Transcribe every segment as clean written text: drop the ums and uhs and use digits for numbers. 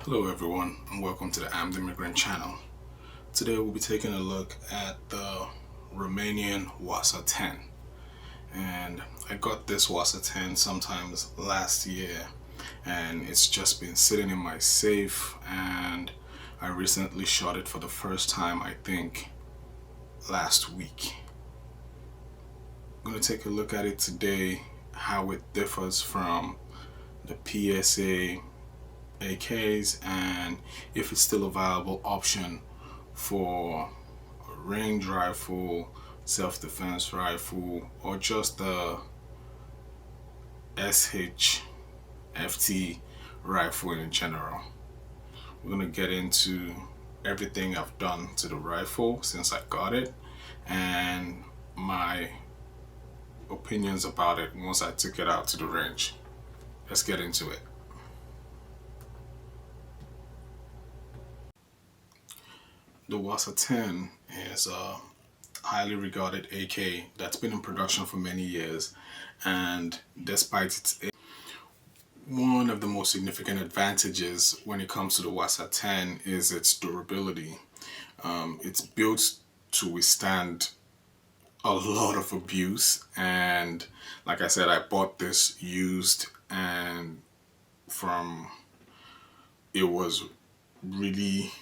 Hello everyone and welcome to the I'm the Immigrant channel. Today we'll be taking a look at the Romanian Wasr 10, and I got this Wasr 10 sometimes last year and it's just been sitting in my safe, and I recently shot it for the first time, I think last week. I'm going to take a look at it today, how it differs from the PSA Aks, and if it's still a viable option for a range rifle, self-defense rifle, or just the SHFT rifle in general. We're gonna get into everything I've done to the rifle since I got it and my opinions about it once I took it out to the range. Let's get into it. The Wasr 10 is a highly regarded AK that's been in production for many years, and despite its age, one of the most significant advantages when it comes to the Wasr 10 is its durability. It's built to withstand a lot of abuse, and like I said, I bought this used, and it was really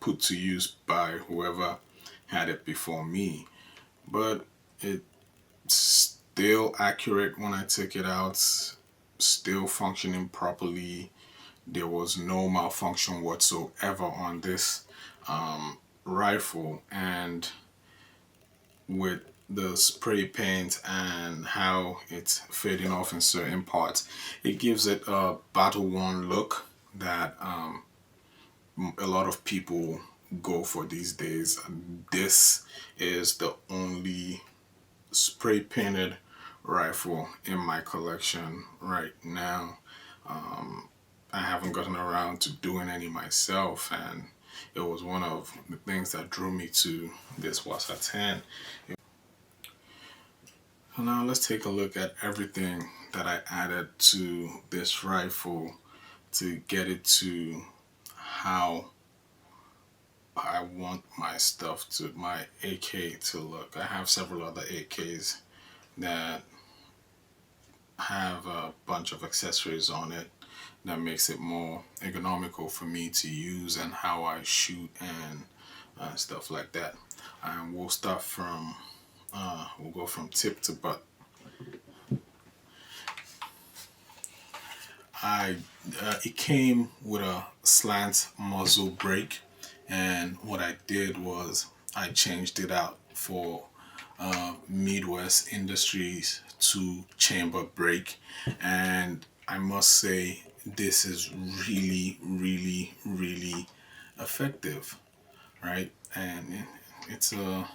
put to use by whoever had it before me, but it's still accurate when I took it out, still functioning properly. There was no malfunction whatsoever on this rifle, and with the spray paint and how it's fading off in certain parts, it gives it a battle-worn look that a lot of people go for these days. This is the only spray painted rifle in my collection right now. I haven't gotten around to doing any myself, and it was one of the things that drew me to this Wasr 10. So now let's take a look at everything that I added to this rifle to get it to how I want my AK to look. I have several other AKs that have a bunch of accessories on it that makes it more economical for me to use and how I shoot and stuff like that. And we'll start from we'll go from tip to butt. It came with a slant muzzle brake, and what I did was I changed it out for Midwest Industries 2-chamber brake, and I must say this is really effective, right? And it's a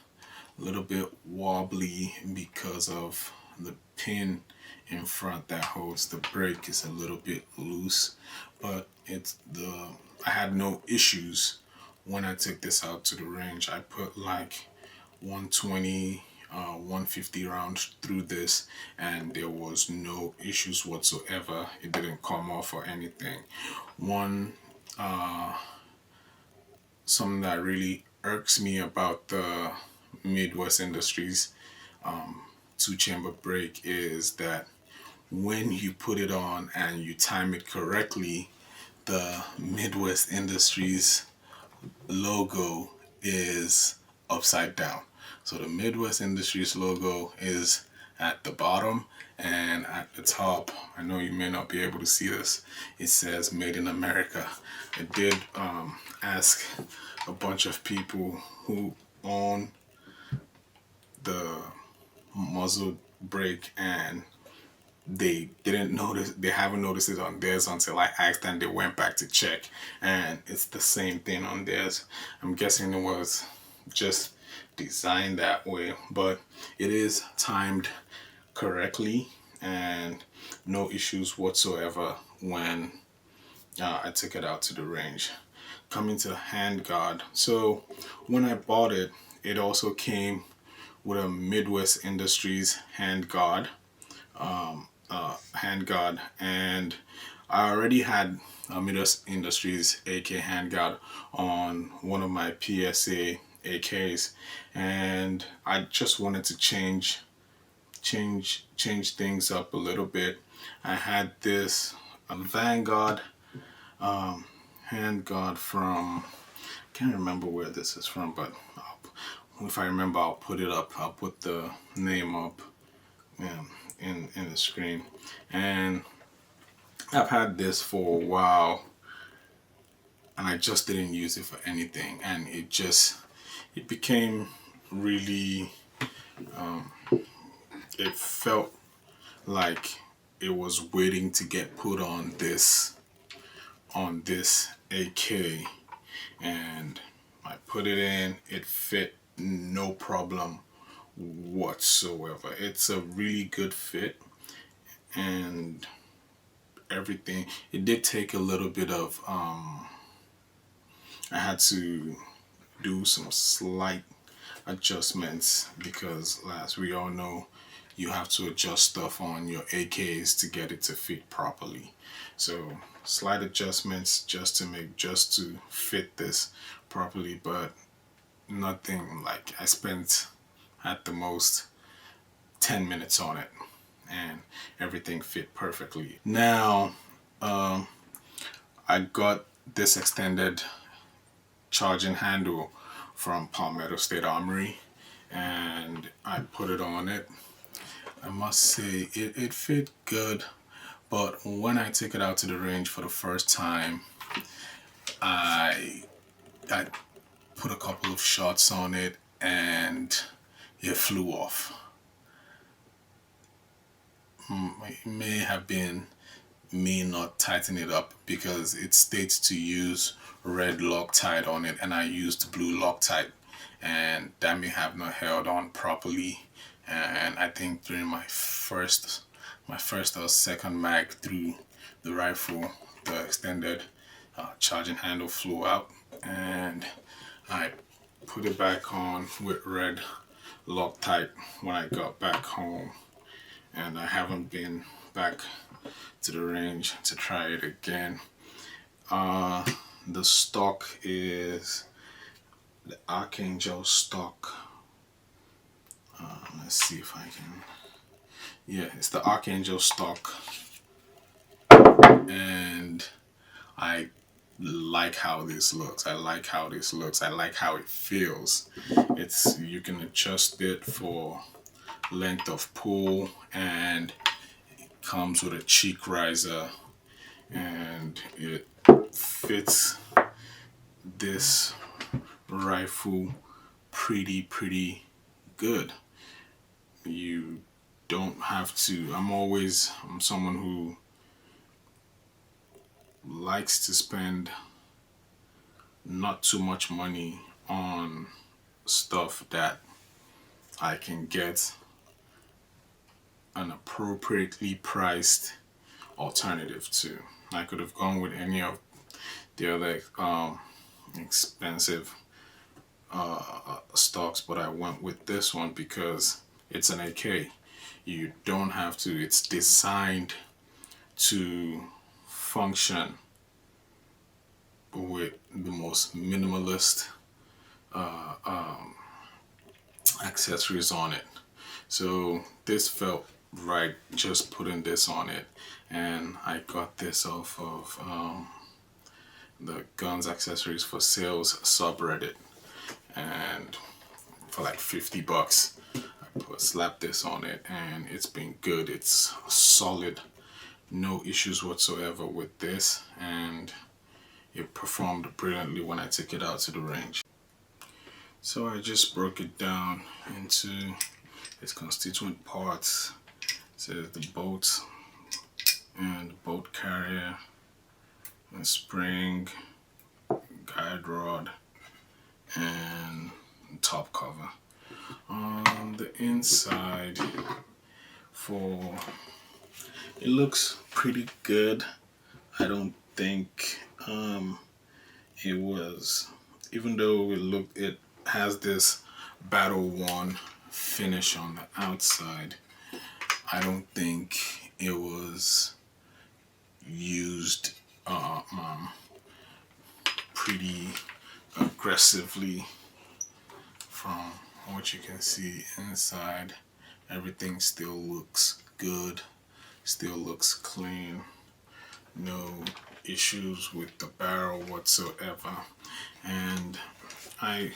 little bit wobbly because of the pin in front that holds the brake is a little bit loose, but I had no issues when I took this out to the range. I put like 120 150 rounds through this and there was no issues whatsoever. It didn't come off or anything. Something that really irks me about the Midwest Industries 2-chamber brake is that when you put it on and you time it correctly, the Midwest Industries logo is upside down. So the Midwest Industries logo is at the bottom, and at the top, I know you may not be able to see this, it says Made in America. I did ask a bunch of people who own the muzzle brake, and they haven't noticed it on theirs until I asked and they went back to check, and it's the same thing on theirs. I'm guessing it was just designed that way, but it is timed correctly and no issues whatsoever when I took it out to the range. Coming to the handguard, so when I bought it, it also came with a Midwest Industries handguard, and I already had Midas Industries AK handguard on one of my PSA Aks, and I just wanted to change things up a little bit. I had this Vanguard handguard from, can't remember where this is from, but if I remember, I'll put it up. I'll put the name up in the screen. And I've had this for a while, and I just didn't use it for anything, and it became really, it felt like it was waiting to get put on this AK, and I put it in. It fit no problem whatsoever. It's a really good fit, and everything. It did take a little bit of I had to do some slight adjustments, because as we all know, you have to adjust stuff on your AKs to get it to fit properly. So slight adjustments just to fit this properly, but nothing like, I spent at the most 10 minutes on it and everything fit perfectly. Now I got this extended charging handle from Palmetto State Armory, and I put it on it. I must say it fit good, but when I took it out to the range for the first time, I put a couple of shots on it and it flew off. It may have been me not tightening it up, because it states to use red Loctite on it, and I used blue Loctite, and that may have not held on properly. And I think during my first or second mag through the rifle, the extended charging handle flew out, and I put it back on with red Loctite when I got back home, and I haven't been back to the range to try it again. The stock is the Archangel stock. Let's see if I can. Yeah, it's the Archangel stock, and I like how this looks. I like how it feels. You can adjust it for length of pull, and it comes with a cheek riser, and it fits this rifle pretty good. You don't have to. I'm someone who likes to spend not too much money on stuff that I can get an appropriately priced alternative to. I could have gone with any of the other expensive stocks, but I went with this one because it's an AK. You don't have to. It's designed to function with the most minimalist accessories on it. So this felt right, just putting this on it. And I got this off of the Guns Accessories for Sales subreddit, and for like $50 I slapped this on it, and it's been good. It's solid, no issues whatsoever with this, and it performed brilliantly when I took it out to the range. So I just broke it down into its constituent parts. So the bolt and the bolt carrier, the spring, guide rod, and top cover. On the inside, it looks pretty good. I don't think it was, even though it has this battle worn finish on the outside, I don't think it was used pretty aggressively. From what you can see inside, everything still looks good, still looks clean, no issues with the barrel whatsoever. And I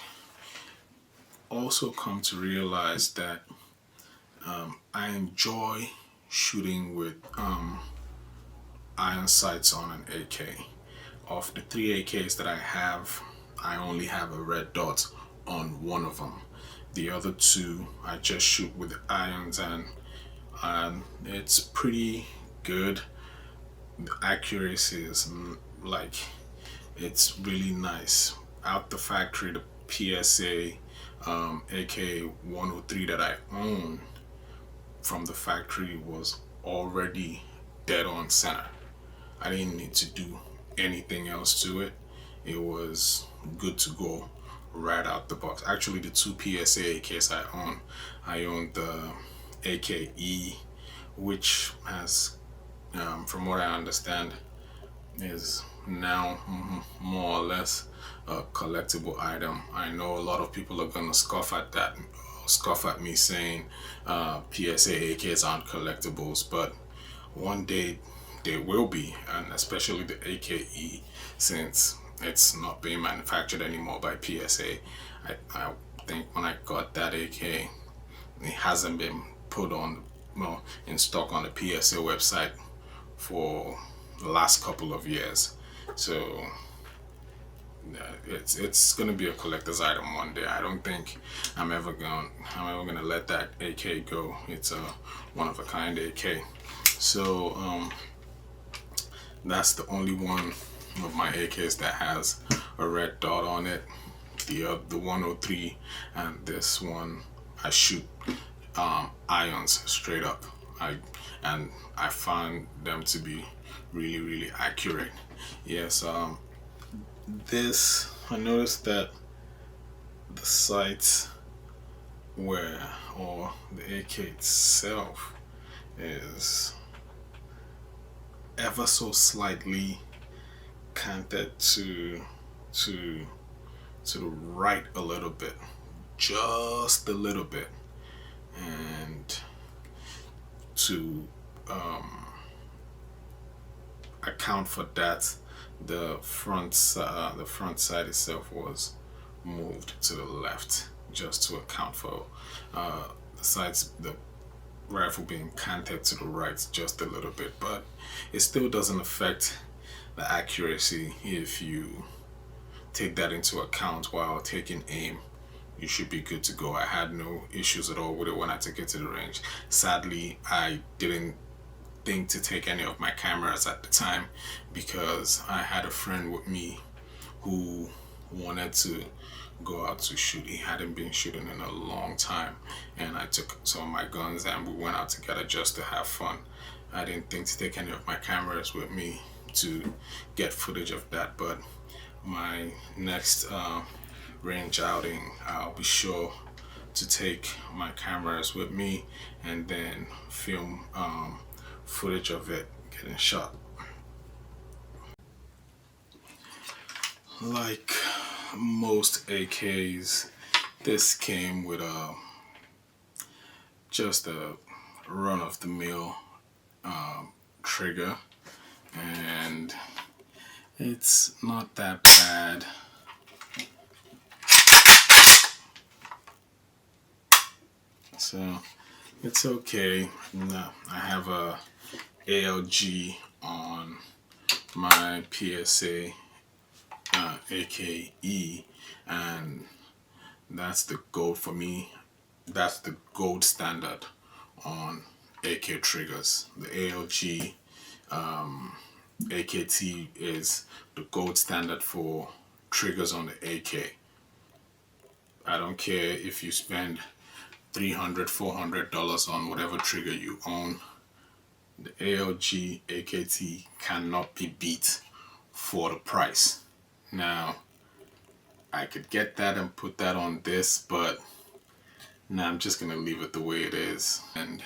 also come to realize that I enjoy shooting with iron sights on an AK. Of the 3 AKs that I have, I only have a red dot on one of them. The other 2 I just shoot with the irons, and it's pretty good. The accuracy is like, it's really nice. Out the factory, the PSA AK 103 that I own from the factory was already dead on center. I didn't need to do anything else to it. It was good to go right out the box. Actually, the 2 PSA AKs I own the AKE, which has, from what I understand, is now more or less a collectible item. I know a lot of people are gonna scoff at me saying PSA AKs aren't collectibles, but one day they will be, and especially the AKE, since it's not being manufactured anymore by PSA. I think when I got that AK, it hasn't been put on, well, in stock on the PSA website for the last couple of years. So it's gonna be a collector's item one day. I don't think I'm ever gonna let that AK go. It's a one of a kind AK. So that's the only one of my AKs that has a red dot on it. The 103 and this one, I shoot irons straight up. I find them to be really accurate. Yes, this, I noticed that the sights or the AK itself is ever so slightly canted to the right a little bit, just a little bit, and to account for that, the front side itself was moved to the left, just to account for the sides, the rifle being canted to the right just a little bit. But it still doesn't affect the accuracy. If you take that into account while taking aim, you should be good to go. I had no issues at all with it when I took it to the range. Sadly, I didn't think to take any of my cameras at the time, because I had a friend with me who wanted to go out to shoot. He hadn't been shooting in a long time, and I took some of my guns and we went out together just to have fun. I didn't think to take any of my cameras with me to get footage of that, but my next range outing, I'll be sure to take my cameras with me and then film footage of it getting shot. Like most AKs, this came with just a run-of-the-mill trigger, and it's not that bad. So it's okay. No, I have a ALG on my PSA AKE, and that's the gold for me. That's the gold standard on AK triggers. The ALG AKT is the gold standard for triggers on the AK. I don't care if you spend $300, $400 on whatever trigger you own. The ALG AKT cannot be beat for the price. Now, I could get that and put that on this, but now I'm just gonna leave it the way it is and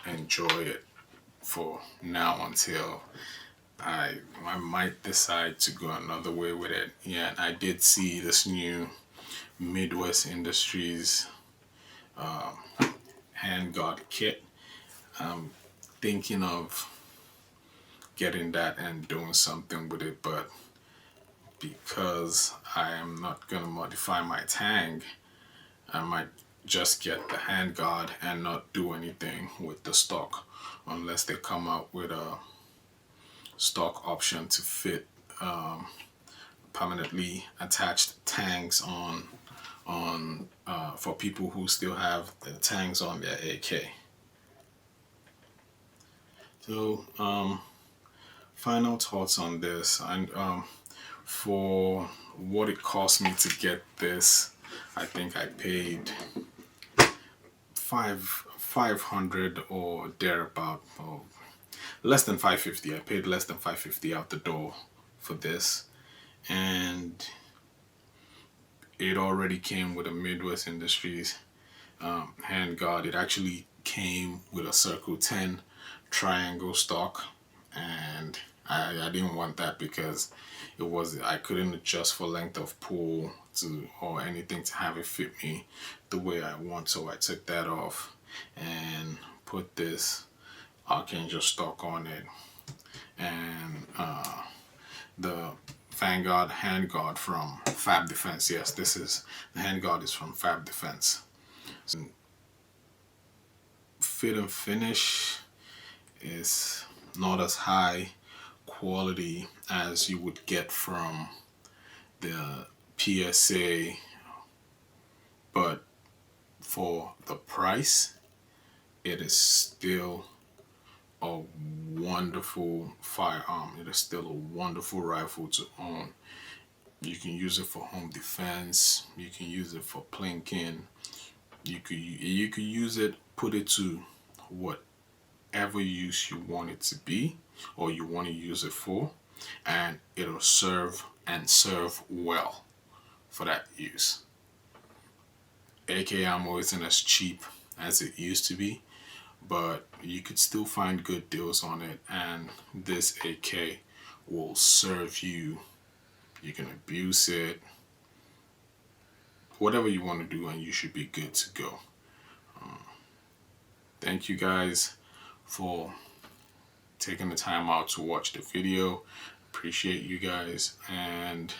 enjoy it for now until I I might decide to go another way with it. Yeah, I did see this new Midwest Industries handguard kit. Thinking of getting that and doing something with it, but because I am not gonna modify my tang, I might just get the handguard and not do anything with the stock unless they come out with a stock option to fit permanently attached tangs on for people who still have the tangs on their AK. So final thoughts on this, and for what it cost me to get this, I think I paid 500 or thereabout, or less than 550. I paid less than 550 out the door for this, and it already came with a Midwest Industries handguard. It actually came with a Circle 10 triangle stock, and I didn't want that because I couldn't adjust for length of pull to or anything to have it fit me the way I want, so I took that off and put this Archangel stock on it, and the Vanguard handguard from Fab Defense. Yes, this is the handguard is from Fab Defense. Fit and finish is not as high quality as you would get from the PSA, but for the price, it is still a wonderful firearm. It is still a wonderful rifle to own. You can use it for home defense. You can use it for plinking. You could use it, put it to whatever use you want it to be or you want to use it for, and it'll serve and serve well for that use. AK ammo isn't as cheap as it used to be, but you could still find good deals on it, and this AK will serve you. You can abuse it, whatever you want to do, and you should be good to go. Thank you guys for taking the time out to watch the video. Appreciate you guys, and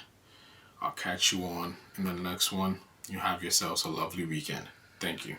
I'll catch you on in the next one. You have yourselves a lovely weekend. Thank you.